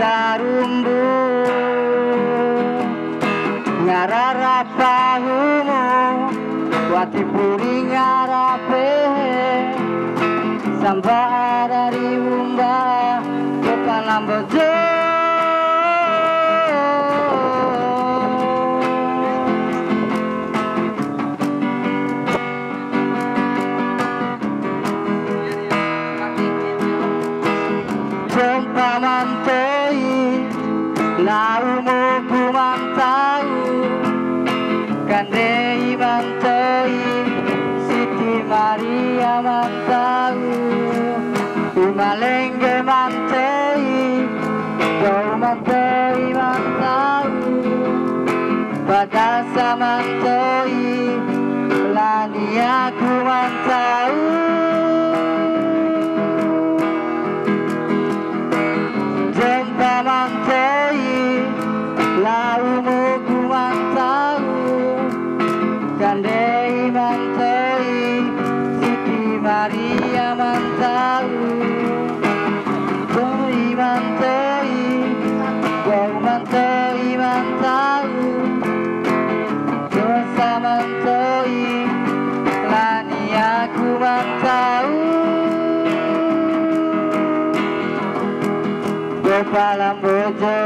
karumbu ngararapahumu wati puri ngarape sampai dari umba kepalam bojo jompa mantoi laumu ku mantau kandei mantoi Siti Maria mantau Umalengge mantoi kau mantoi mantau Padasa mantoi lani aku mantau jompa mantoi laumu ku mantau kandei mantoi Siti Maria mantau Toi mantoi kau mantoi mantau dosa mantoi lani aku mantau Kepalam bojo